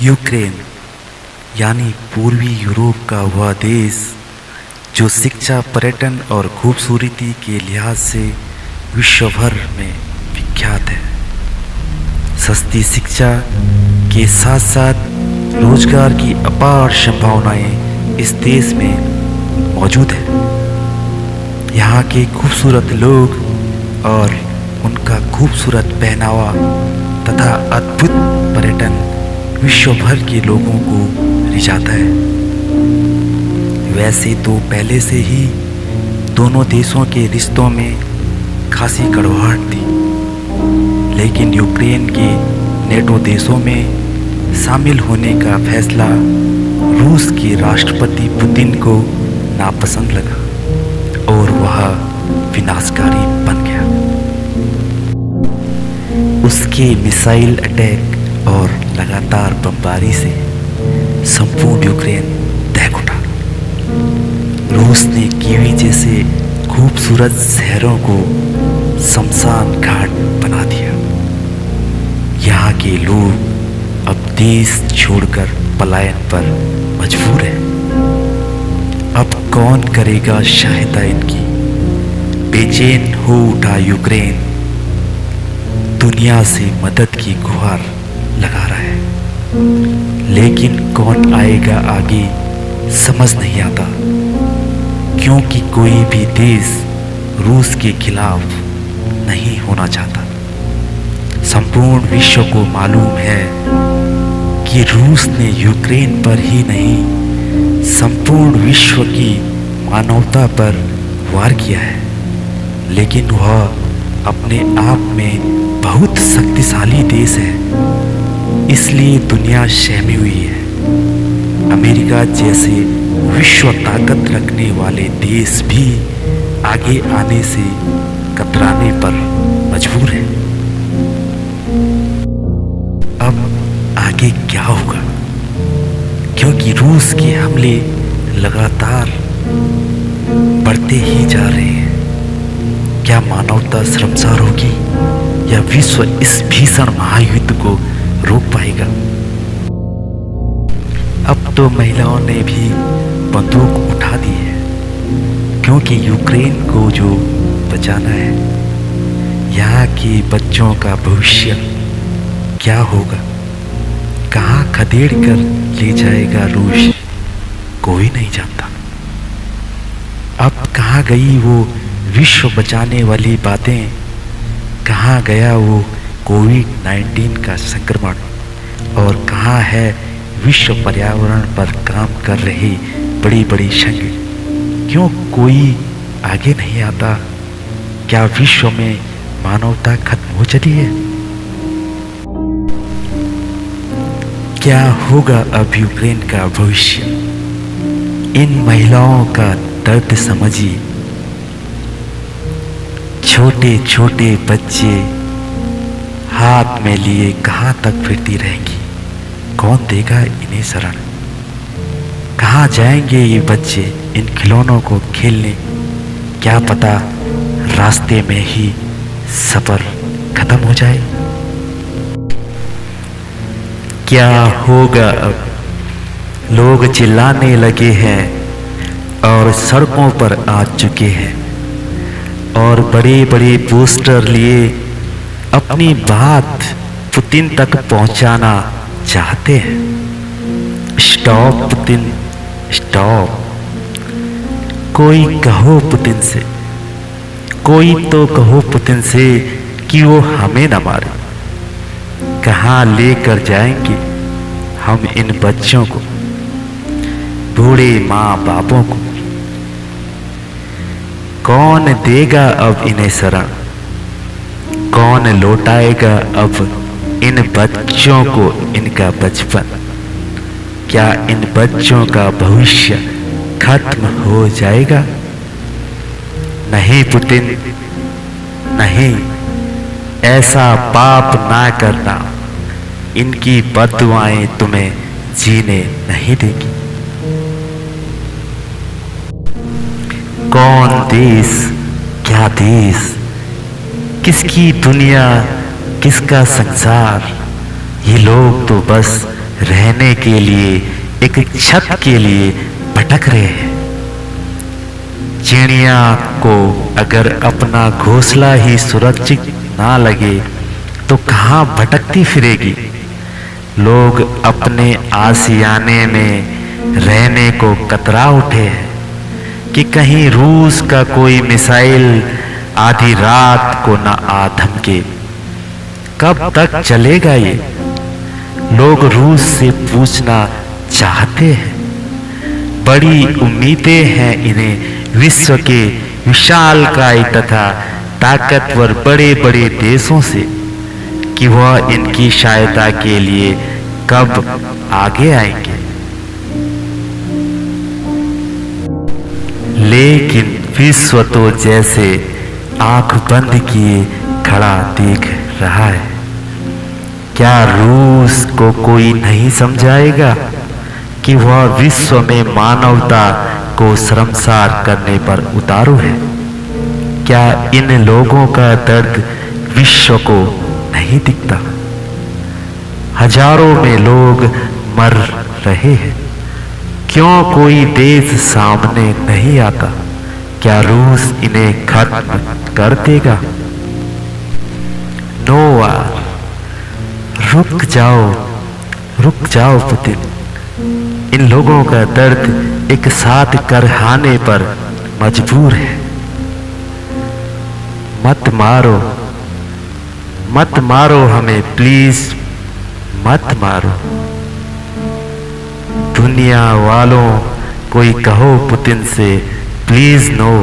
Ukraine यानी पूर्वी Europe का वह देश जो शिक्षा, पर्यटन और खूबसूरती के लिहाज से विश्व भर में विख्यात है। सस्ती शिक्षा के साथ साथ रोजगार की अपार संभावनाएं इस देश में मौजूद है। यहाँ के खूबसूरत लोग और उनका खूबसूरत पहनावा तथा अद्भुत पर्यटन विश्व भर के लोगों को रिझाता है। वैसे तो पहले से ही दोनों देशों के रिश्तों में खासी कड़वाहट थी, लेकिन यूक्रेन के नेटो देशों में शामिल होने का फैसला रूस के राष्ट्रपति पुतिन को नापसंद लगा और वह विनाशकारी बन गया। उसके मिसाइल अटैक और लगातार बमबारी से संपूर्ण यूक्रेन दहक उठा। रूस ने कीवी जैसे खूबसूरत शहरों को शमशान घाट बना दिया। यहाँ के लोग अब देश छोड़कर पलायन पर मजबूर हैं। अब कौन करेगा सहायता इनकी? बेचैन हो उठा यूक्रेन दुनिया से मदद की गुहार लगा रहा है, लेकिन कौन आएगा आगे समझ नहीं आता, क्योंकि कोई भी देश रूस के खिलाफ नहीं होना चाहता। संपूर्ण विश्व को मालूम है कि रूस ने यूक्रेन पर ही नहीं संपूर्ण विश्व की मानवता पर वार किया है, लेकिन वह अपने आप में बहुत शक्तिशाली देश है, इसलिए दुनिया सहमी हुई है। अमेरिका जैसे विश्व ताकत रखने वाले देश भी आगे आने से कतराने पर मजबूर है। अब आगे क्या होगा? क्योंकि रूस के हमले लगातार बढ़ते ही जा रहे हैं। क्या मानवता शर्मसार होगी या विश्व इस भीषण महायुद्ध को रोक पाएगा? अब तो महिलाओं ने भी बंदूक उठा दी है, क्योंकि यूक्रेन को जो बचाना है। यहाँ के बच्चों का भविष्य क्या होगा? कहाँ खदेड़ कर ले जाएगा रूस? कोई नहीं जानता। अब कहाँ गई वो विश्व बचाने वाली बातें? कहाँ गया वो कोविड-19 का संक्रमण? और कहाँ है विश्व पर्यावरण पर काम कर रही बड़ी बड़ी संघ? क्यों कोई आगे नहीं आता? क्या विश्व में मानवता खत्म हो चली है? क्या होगा अब यूक्रेन का भविष्य? इन महिलाओं का दर्द समझिए। छोटे छोटे बच्चे हाथ में लिए कहाँ तक फिरती रहेंगी? कौन देगा इन्हें शरण? कहाँ जाएंगे ये बच्चे इन खिलौनों को खेलने? क्या पता रास्ते में ही सफर खत्म हो जाए। क्या होगा अब? लोग चिल्लाने लगे हैं और सड़कों पर आ चुके हैं और बड़े बड़े पोस्टर लिए अपनी बात पुतिन तक पहुंचाना चाहते हैं। Stop Putin, stop. कोई कहो पुतिन से, कोई तो कहो पुतिन से कि वो हमें न मारे। कहाँ लेकर जाएंगे हम इन बच्चों को, बूढ़े माँ बापों को? कौन देगा अब इन्हें शरण? कौन लौटाएगा अब इन बच्चों को इनका बचपन? क्या इन बच्चों का भविष्य खत्म हो जाएगा? नहीं पुतिन, नहीं, ऐसा पाप ना करना। इनकी बद्दुआएं तुम्हें जीने नहीं देगी। कौन देश, क्या देश, किसकी दुनिया, किसका संसार? ये लोग तो बस रहने के लिए, एक छत के लिए भटक रहे हैं। चिड़िया को अगर अपना घोंसला ही सुरक्षित ना लगे तो कहाँ भटकती फिरेगी। लोग अपने आशियाने में रहने को कतरा उठे हैं कि कहीं रूस का कोई मिसाइल आधी रात को न आ धमके। कब तक चलेगा ये? लोग रूस से पूछना चाहते हैं। बड़ी उम्मीदें हैं इन्हें विश्व के विशालकाय तथा ताकतवर बड़े बड़े देशों से कि वह इनकी सहायता के लिए कब आगे आएंगे। लेकिन विश्व तो जैसे आंख बंद किए खड़ा देख रहा है। क्या रूस को कोई नहीं समझाएगा कि वह विश्व में मानवता को शर्मसार करने पर उतारू है? क्या इन लोगों का दर्द विश्व को नहीं दिखता? हजारों में लोग मर रहे हैं, क्यों कोई देश सामने नहीं आता? क्या रूस इन्हें खत्म कर देगा? नो वार, रुक जाओ पुतिन। इन लोगों का दर्द एक साथ करहाने पर मजबूर है। मत मारो हमें प्लीज, मत मारो। दुनिया वालों कोई कहो पुतिन से प्लीज नो।